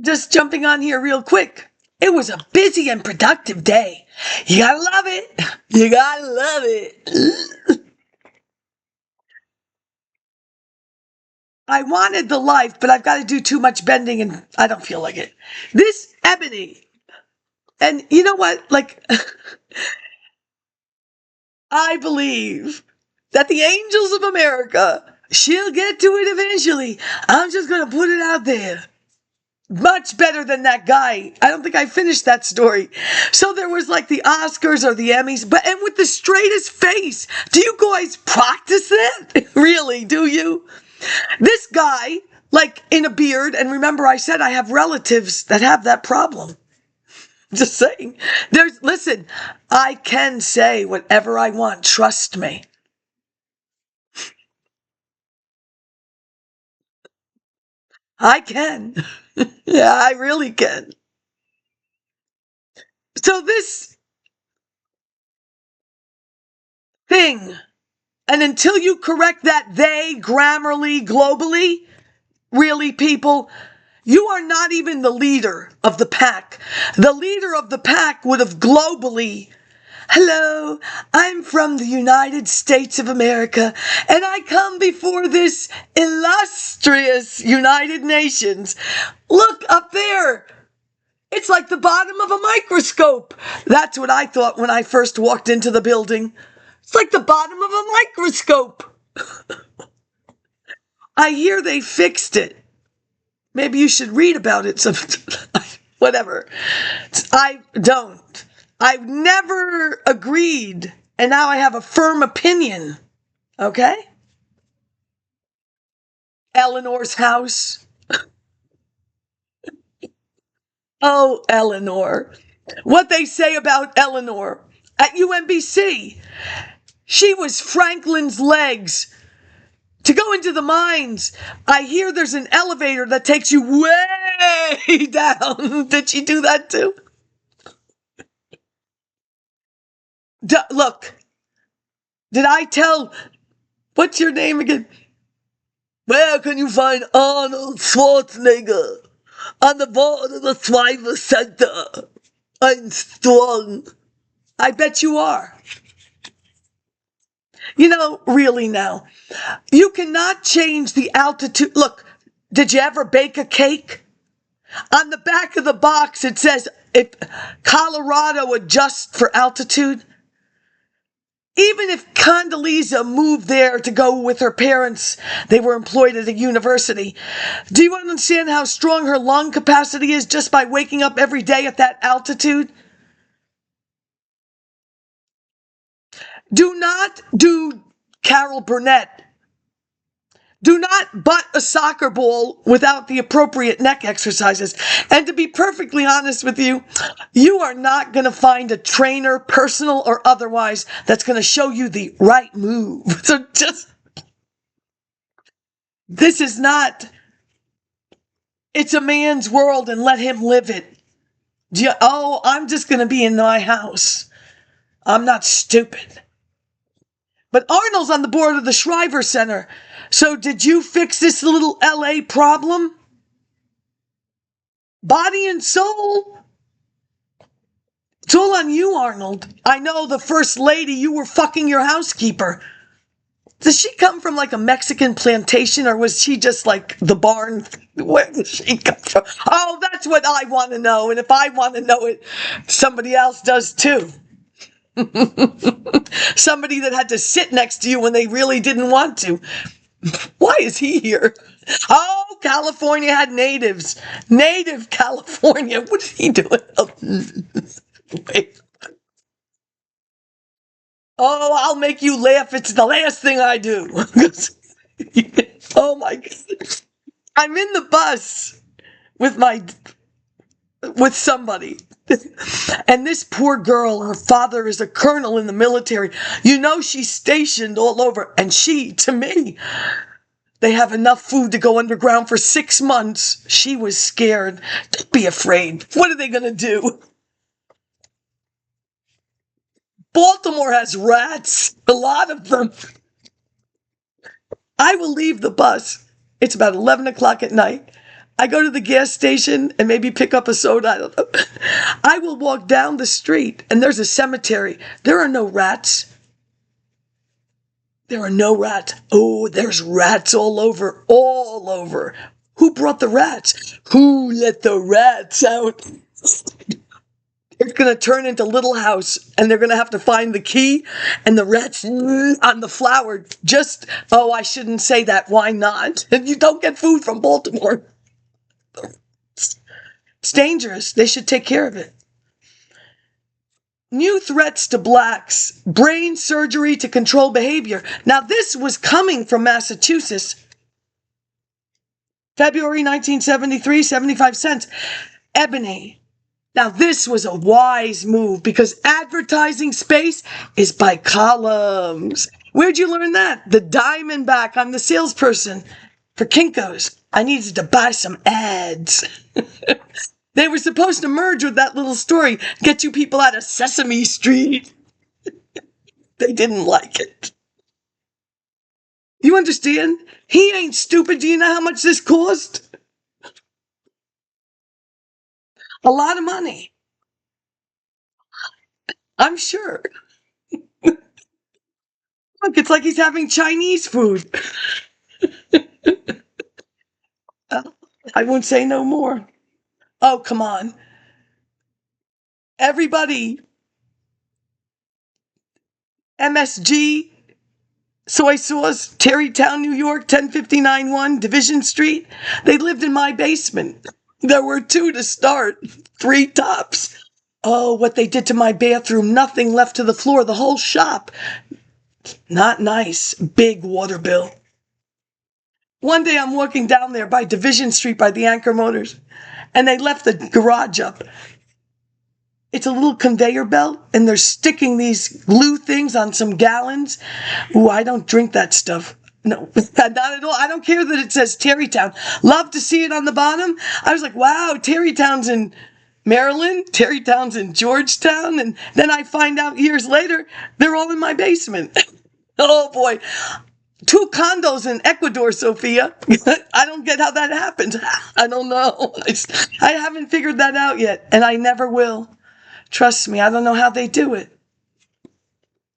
Just jumping on here real quick. It was a busy and productive day. You gotta love it. You gotta love it. I wanted the life, but I've got to do too much bending and I don't feel like it. This Ebony, and you know what? Like, I believe that the angels of America, she'll get to it eventually. I'm just going to put it out there. Much better than that guy. I don't think I finished that story. So there was like the Oscars or the Emmys, and with the straightest face. Do you guys practice that? Really, do you? This guy, like in a beard, and remember I said I have relatives that have that problem. Just saying. Listen, I can say whatever I want. Trust me. I can. Yeah, I really can. So this thing, and until you correct that they grammarly, globally, really, people, you are not even the leader of the pack. The leader of the pack would have globally, hello, I'm from the United States of America, and I come before this illustrious United Nations. Look up there. It's like the bottom of a microscope. That's what I thought when I first walked into the building. It's like the bottom of a microscope. I hear they fixed it. Maybe you should read about it. Whatever. I don't. I've never agreed, and now I have a firm opinion. Okay? Eleanor's house. Oh, Eleanor. What they say about Eleanor at UMBC. She was Franklin's legs to go into the mines. I hear there's an elevator that takes you way down. Did she do that too? Look, did I tell, what's your name again? Where can you find Arnold Schwarzenegger? On the board of the Thriver Center. I'm strong. I bet you are. You know, really now, you cannot change the altitude. Look, did you ever bake a cake? On the back of the box, it says, if Colorado adjusts for altitude. Even if Condoleezza moved there to go with her parents, they were employed at a university. Do you understand how strong her lung capacity is just by waking up every day at that altitude? Do not do Carol Burnett. Do not butt a soccer ball without the appropriate neck exercises. And to be perfectly honest with you, you are not going to find a trainer, personal or otherwise, that's going to show you the right move. So this is not, it's a man's world and let him live it. I'm just going to be in my house. I'm not stupid. But Arnold's on the board of the Shriver Center. So did you fix this little LA problem? Body and soul? It's all on you, Arnold. I know the first lady, you were fucking your housekeeper. Does she come from like a Mexican plantation, or was she just like the barn? Where does she come from? Oh, that's what I want to know. And if I want to know it, somebody else does too. Somebody that had to sit next to you when they really didn't want to. Why is he here? Oh, California had natives. Native California. What is he doing? Wait. Oh, I'll make you laugh. It's the last thing I do. Oh my God. I'm in the bus with somebody. And this poor girl, her father is a colonel in the military. You know, she's stationed all over. And to me, they have enough food to go underground for 6 months. She was scared. Don't be afraid. What are they going to do? Baltimore has rats. A lot of them. I will leave the bus. It's about 11 o'clock at night. I go to the gas station and maybe pick up a soda. I don't know. I will walk down the street and there's a cemetery. There are no rats. There are no rats. Oh, there's rats all over, all over. Who brought the rats? Who let the rats out? It's going to turn into Little House, and they're going to have to find the key, and the rats on the flower. Oh, I shouldn't say that. Why not? You don't get food from Baltimore. It's dangerous. They should take care of it. New threats to blacks. Brain surgery to control behavior. Now, this was coming from Massachusetts. February 1973, 75 cents. Ebony. Now, this was a wise move because advertising space is by columns. Where'd you learn that? The Diamondback. I'm the salesperson for Kinko's. I needed to buy some ads. They were supposed to merge with that little story, get you people out of Sesame Street. They didn't like it. You understand? He ain't stupid. Do you know how much this cost? A lot of money. I'm sure. Look, it's like he's having Chinese food. I won't say no more. Oh, come on. Everybody. MSG, soy sauce, Tarrytown, New York, 1059-1, Division Street. They lived in my basement. There were 2 to start, 3 tops. Oh, what they did to my bathroom. Nothing left to the floor, the whole shop. Not nice. Big water bill. One day I'm walking down there by Division Street by the Anchor Motors, and they left the garage up. It's a little conveyor belt, and they're sticking these glue things on some gallons. Ooh, I don't drink that stuff. No, not at all. I don't care that it says Tarrytown. Love to see it on the bottom. I was like, wow, Tarrytown's in Maryland, Tarrytown's in Georgetown, and then I find out years later, they're all in my basement. Oh boy. 2 condos in Ecuador, Sophia. I don't get how that happened. I don't know. I haven't figured that out yet, and I never will. Trust me, I don't know how they do it.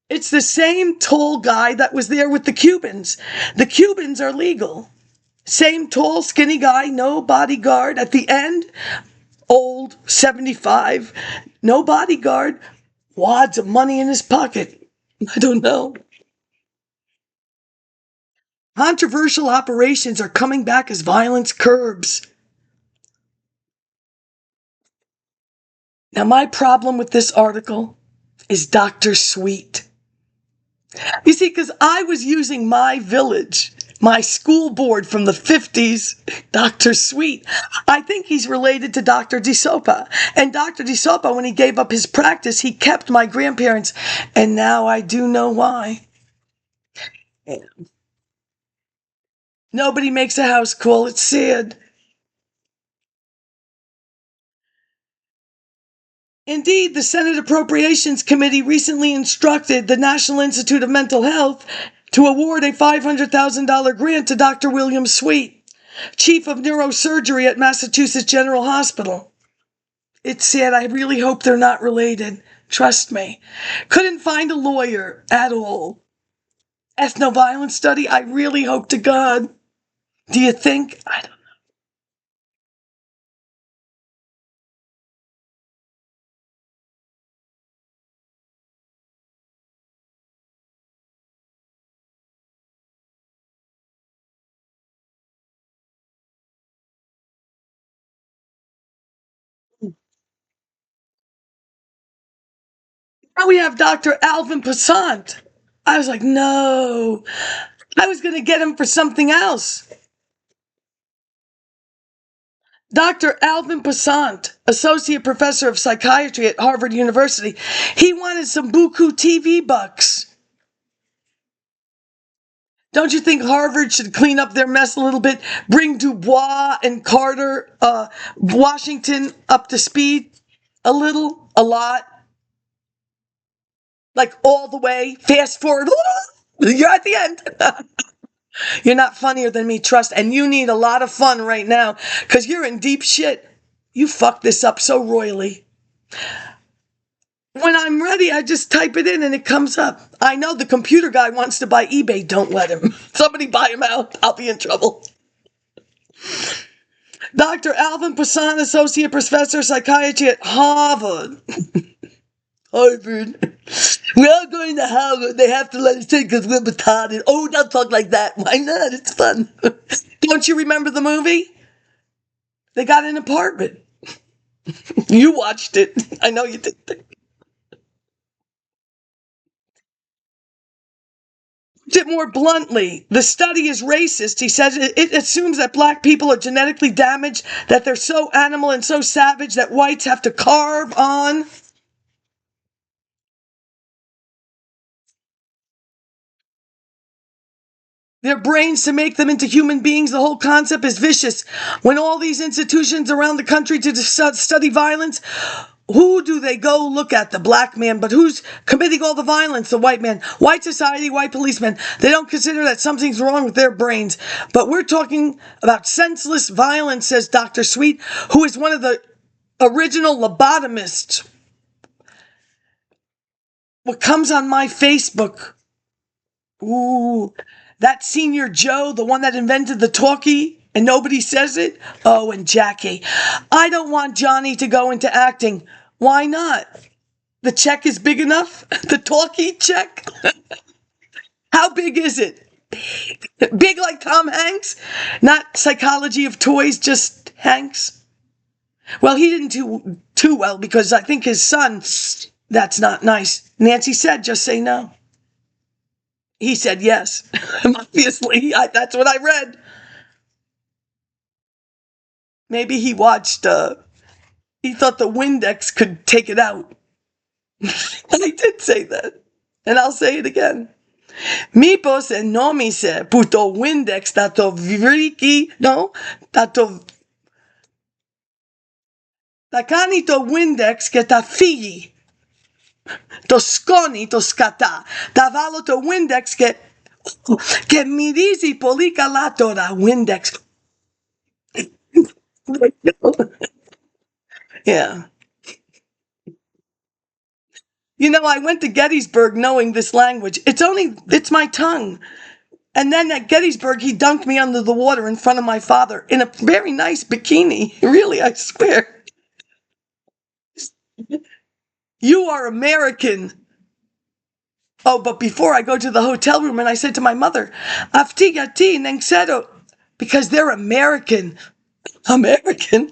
It's the same tall guy that was there with the Cubans. The Cubans are legal. Same tall, skinny guy, no bodyguard. At the end, old, 75, no bodyguard, wads of money in his pocket. I don't know. Controversial operations are coming back as violence curbs. Now, my problem with this article is Dr. Sweet. You see, because I was using my village, my school board from the 50s, Dr. Sweet. I think he's related to Dr. DeSopa. And Dr. DeSopa, when he gave up his practice, he kept my grandparents. And now I do know why. Nobody makes a house call. It's sad. Indeed, the Senate Appropriations Committee recently instructed the National Institute of Mental Health to award a $500,000 grant to Dr. William Sweet, Chief of Neurosurgery at Massachusetts General Hospital. It's sad. I really hope they're not related. Trust me. Couldn't find a lawyer at all. Ethnoviolence study? I really hope to God. Do you think? I don't know. Now we have Dr. ALVIN POUSSAINT. I was like, no. I was going to get him for something else. Dr. ALVIN POUSSAINT, Associate Professor of Psychiatry at Harvard University, he wanted some buku TV bucks. Don't you think Harvard should clean up their mess a little bit? Bring Dubois and Carter, Washington up to speed a little, a lot? Like all the way, fast forward, you're at the end. You're not funnier than me, trust. And you need a lot of fun right now because you're in deep shit. You fucked this up so royally. When I'm ready, I just type it in and it comes up. I know the computer guy wants to buy eBay. Don't let him. Somebody buy him out. I'll be in trouble. Dr. Alvin POUSSAINT, Associate Professor of Psychiatry at Harvard. Harvard. We're all going to Harvard. They have to let us in because we're retarded. Oh, don't talk like that. Why not? It's fun. Don't you remember the movie? They got an apartment. You watched it. I know you did. It more bluntly, the study is racist. He says it assumes that black people are genetically damaged, that they're so animal and so savage that whites have to carve on. Their brains to make them into human beings. The whole concept is vicious. When all these institutions around the country to study violence, who do they go look at? The black man. But who's committing all the violence? The white man. White society, white policemen. They don't consider that something's wrong with their brains. But we're talking about senseless violence, says Dr. Sweet, who is one of the original lobotomists. What comes on my Facebook? Ooh, that Senior Joe, the one that invented the talkie, and nobody says it? Oh, and Jackie. I don't want Johnny to go into acting. Why not? The check is big enough? The talkie check? How big is it? Big. Big like Tom Hanks? Not Psychology of Toys, just Hanks? Well, he didn't do too well because I think his son, that's not nice. Nancy said, just say no. He said yes. Obviously, that's what I read. Maybe he watched, he thought the Windex could take it out. I did say that. And I'll say it again. Mi pose no mi se puto Windex tato vriki, no? Tato takani to Windex ke ta figi. To skoni to skata. Davalo to Windex ke mirizi polika latora Windex. Yeah. You know, I went to Gettysburg knowing this language. It's my tongue. And then at Gettysburg, he dunked me under the water in front of my father in a very nice bikini. Really, I swear. You are American. Oh, but before I go to the hotel room, and I said to my mother, Afti gati nengsero, because they're American. American?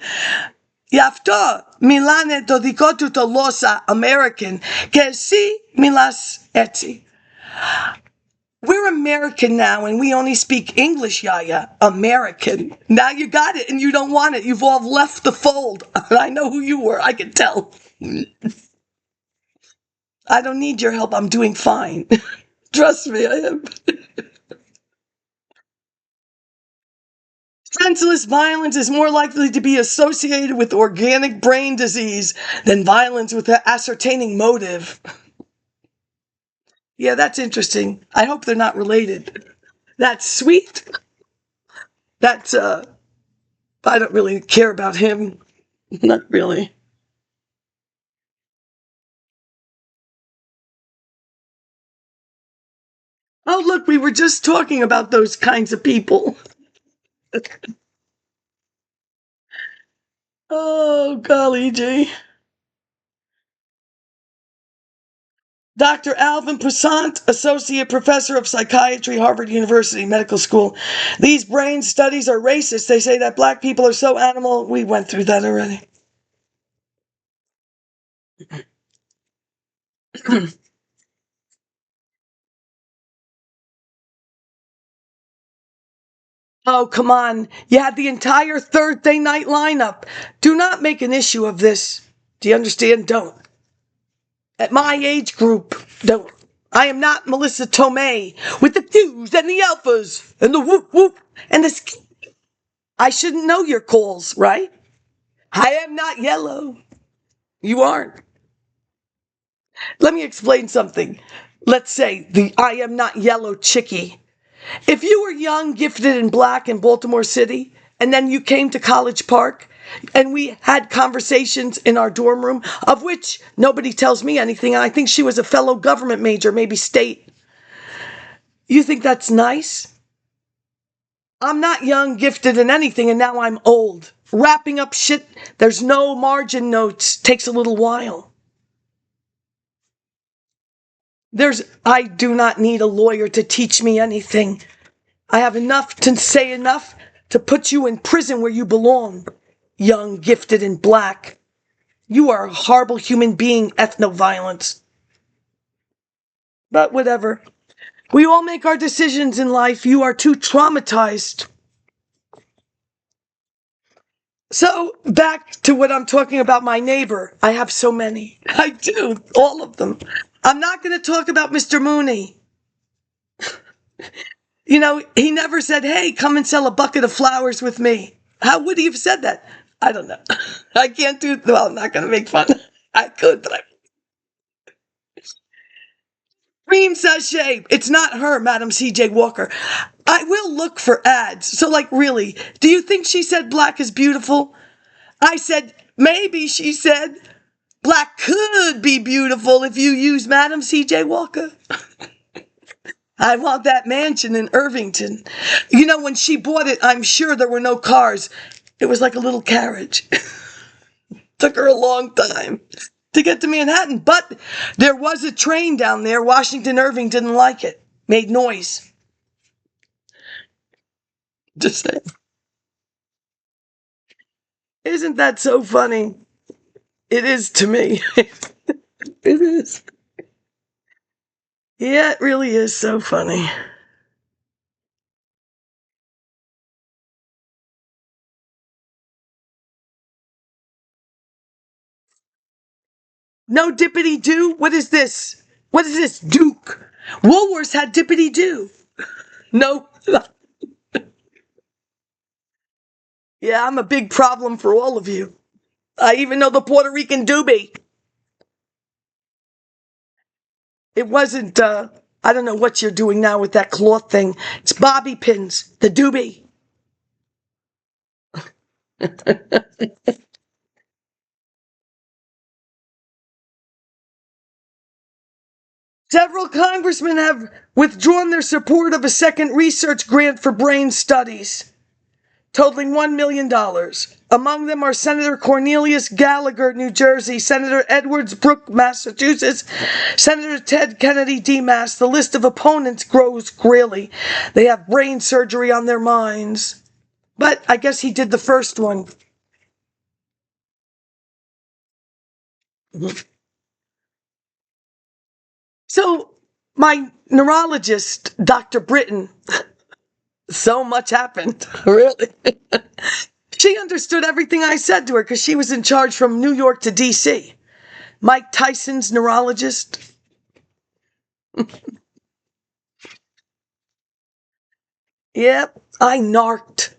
Yafto, Milane to dikotu to losa American, que si milas etzi. We're American now, and we only speak English, Yaya. American. Now you got it, and you don't want it. You've all left the fold. I know who you were. I can tell. I don't need your help. I'm doing fine. Trust me, I am. Senseless violence is more likely to be associated with organic brain disease than violence with an ascertaining motive. Yeah, that's interesting. I hope they're not related. That's sweet. That's, I don't really care about him. Not really. Oh, look, we were just talking about those kinds of people. Oh, golly gee. Dr. Alvin POUSSAINT, Associate Professor of Psychiatry, Harvard University Medical School. These brain studies are racist. They say that black people are so animal. We went through that already. Oh, come on. You had the entire Thursday night lineup. Do not make an issue of this. Do you understand? Don't. At my age group, don't. I am not Melissa Tomei with the twos and the alphas and the whoop whoop and the... I shouldn't know your calls, right? I am not yellow. You aren't. Let me explain something. Let's say the I am not yellow chickie If you were young, gifted, and black in Baltimore City, and then you came to College Park, and we had conversations in our dorm room, of which nobody tells me anything, and I think she was a fellow government major, maybe state. You think that's nice? I'm not young, gifted, and anything, and now I'm old. Wrapping up shit, there's no margin notes, takes a little while. I do not need a lawyer to teach me anything. I have enough to say enough to put you in prison where you belong, young, gifted, and black. You are a horrible human being, ethno-violence. But whatever. We all make our decisions in life. You are too traumatized. So, back to what I'm talking about, my neighbor. I have so many. I do, all of them. I'm not going to talk about Mr. Mooney. You know, he never said, hey, come and sell a bucket of flowers with me. How would he have said that? I don't know. I can't do, well, I'm not going to make fun. I could, but cream sachet. It's not her, Madam C.J. Walker. I will look for ads. So, like, really, do you think she said black is beautiful? I said, maybe she said black could be beautiful if you use Madam C.J. Walker. I want that mansion in Irvington. You know, when she bought it, I'm sure there were no cars. It was like a little carriage. Took her a long time to get to Manhattan. But there was a train down there. Washington Irving didn't like it. Made noise. Just saying. Isn't that so funny? It is to me. It is. Yeah, it really is so funny. No dippity doo? What is this? What is this? Duke. Woolworths had dippity doo. No. Yeah, I'm a big problem for all of you. I even know the Puerto Rican doobie. It wasn't, I don't know what you're doing now with that cloth thing. It's bobby pins, the doobie. Several congressmen have withdrawn their support of a second research grant for brain studies, totaling $1 million. Among them are Senator Cornelius Gallagher, New Jersey, Senator Edwards Brooke, Massachusetts, Senator Ted Kennedy, D-Mass. The list of opponents grows greatly. They have brain surgery on their minds. But I guess he did the first one. So my neurologist, Dr. Britton, so much happened, really. She understood everything I said to her because she was in charge from New York to D.C. Mike Tyson's neurologist. Yep, I narked.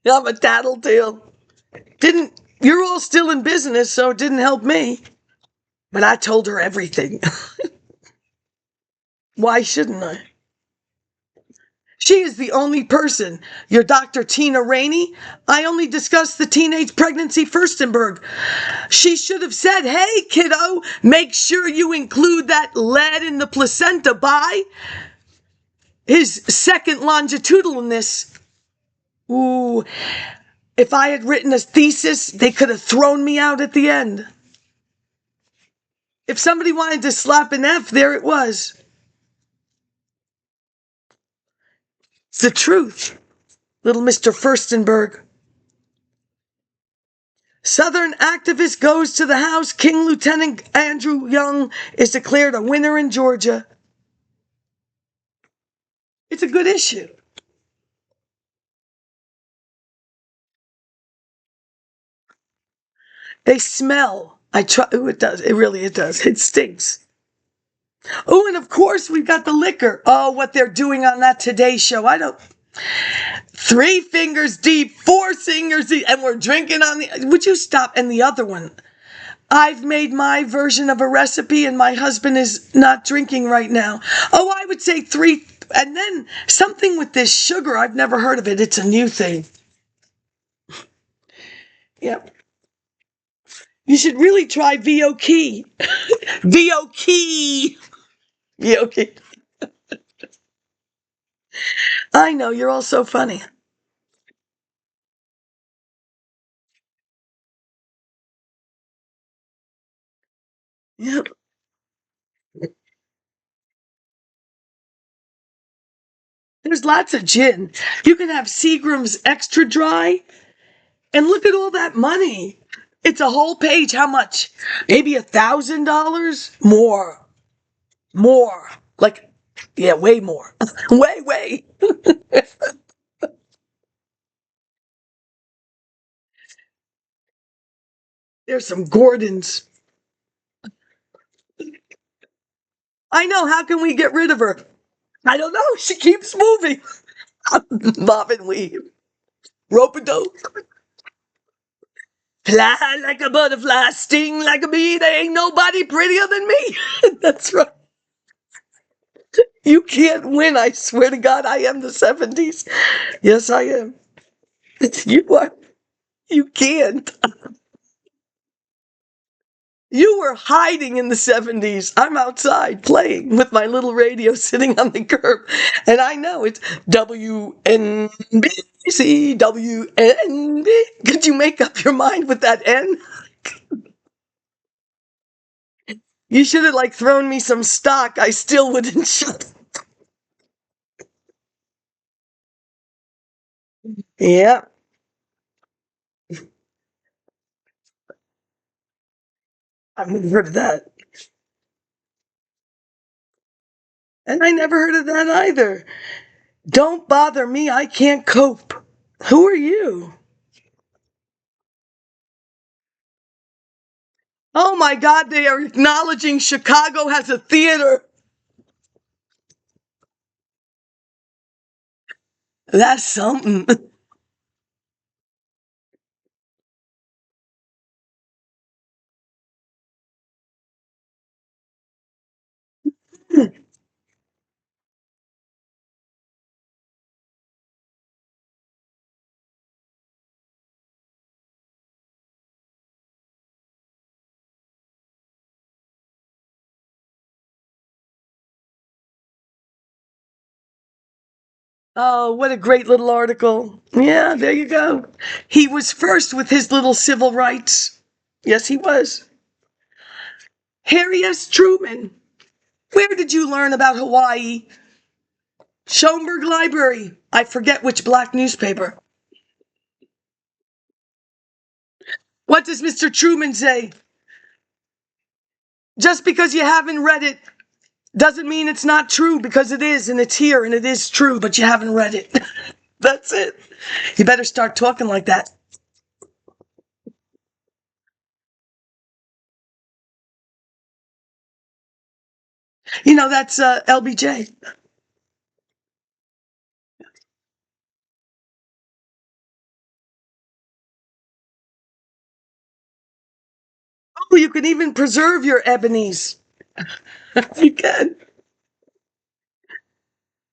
I'm a tattletale. You're all still in business, so it didn't help me. But I told her everything. Why shouldn't I? She is the only person. Your Dr. Tina Rainey, I only discussed the teenage pregnancy Furstenberg. She should have said, hey, kiddo, make sure you include that lead in the placenta by his second longitudinalness. Ooh, if I had written a thesis, they could have thrown me out at the end. If somebody wanted to slap an F, there it was. It's the truth. Little Mr. Furstenberg. Southern activist goes to the House. King Lieutenant Andrew Young is declared a winner in Georgia. It's a good issue. They smell. Ooh, it does. It does. It stinks. Oh, and of course we've got the liquor. Oh, what they're doing on that Today Show. 3 fingers deep, 4 fingers deep, and we're drinking on would you stop? And the other one, I've made my version of a recipe and my husband is not drinking right now. Oh, I would say 3 And then something with this sugar, I've never heard of it. It's a new thing. Yep. You should really try VOK. VOK. VOK. I know, you're all so funny. Yep. There's lots of gin. You can have Seagram's extra dry, and look at all that money. It's a whole page. How much? Maybe $1,000? More. More. Like, yeah, way more. Way. There's some Gordons. I know. How can we get rid of her? I don't know. She keeps moving. Bob and weave. Rope-a-dope. Fly like a butterfly, sting like a bee. There ain't nobody prettier than me. That's right. You can't win. I swear to God, I am the 70s. Yes, I am. You are. You can't. You were hiding in the 70s. I'm outside playing with my little radio sitting on the curb. And I know it's WNBC, WNB. Could you make up your mind with that N? You should have like thrown me some stock. I still wouldn't shut. Yeah, I've never heard of that. And I never heard of that either. Don't bother me. I can't cope. Who are you? Oh my God, they are acknowledging Chicago has a theater. That's something. Oh, what a great little article. Yeah, there you go. He was first with his little civil rights. Yes, he was. Harry S. Truman. Where did you learn about Hawaii? Schoenberg Library. I forget which black newspaper. What does Mr. Truman say? Just because you haven't read it doesn't mean it's not true, because it is, and it's here, and it is true, but you haven't read it. That's it. You better start talking like that. You know, that's LBJ. Oh, you can even preserve your ebonies. You can.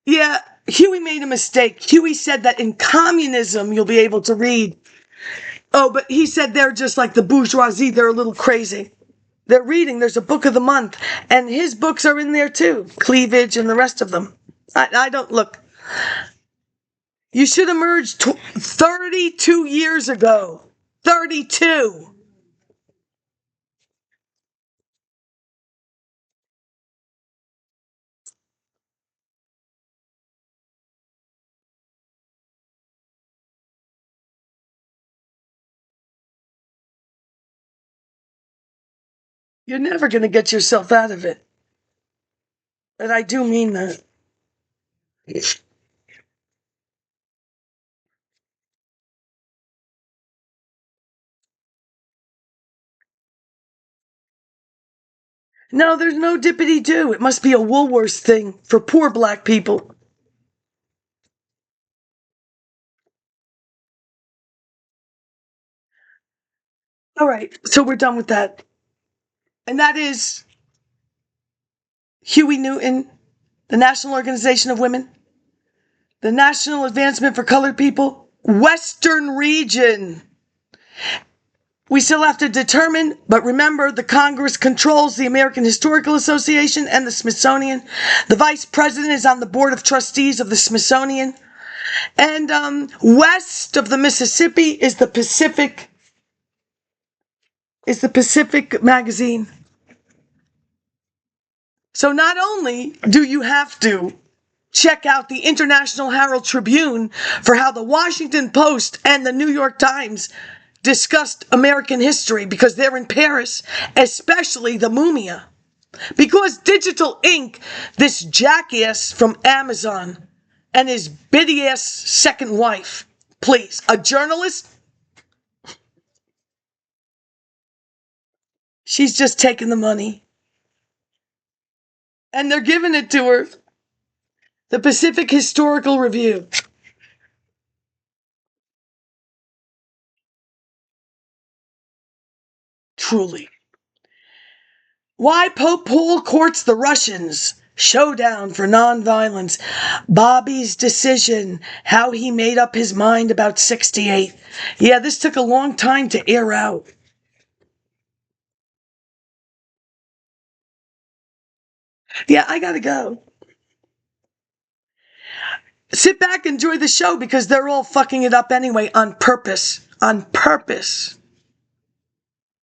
Yeah, Huey made a mistake. Huey said that in communism you'll be able to read. Oh, but he said they're just like the bourgeoisie. They're a little crazy. They're reading. There's a book of the month, and his books are in there too. Cleavage and the rest of them. I don't look. You should have merged 32 years ago. 32. You're never going to get yourself out of it. And I do mean that. No, there's no dippity-do. It must be a Woolworths thing for poor black people. All right, so we're done with that. And that is Huey Newton, the National Organization of Women, the National Advancement for Colored People, Western Region. We still have to determine, but remember, the Congress controls the American Historical Association and the Smithsonian. The Vice President is on the Board of Trustees of the Smithsonian. And west of the Mississippi is the Pacific magazine. So not only do you have to check out the International Herald Tribune for how the Washington Post and the New York Times discussed American history because they're in Paris, especially the Mumia. Because Digital Inc., this jackass from Amazon and his bitty-ass second wife, please, a journalist, she's just taking the money. And they're giving it to her. The Pacific Historical Review. Truly. Why Pope Paul courts the Russians. Showdown for nonviolence. Bobby's decision. How he made up his mind about 68. Yeah, this took a long time to air out. Yeah, I gotta go. Sit back, enjoy the show, because they're all fucking it up anyway on purpose. On purpose.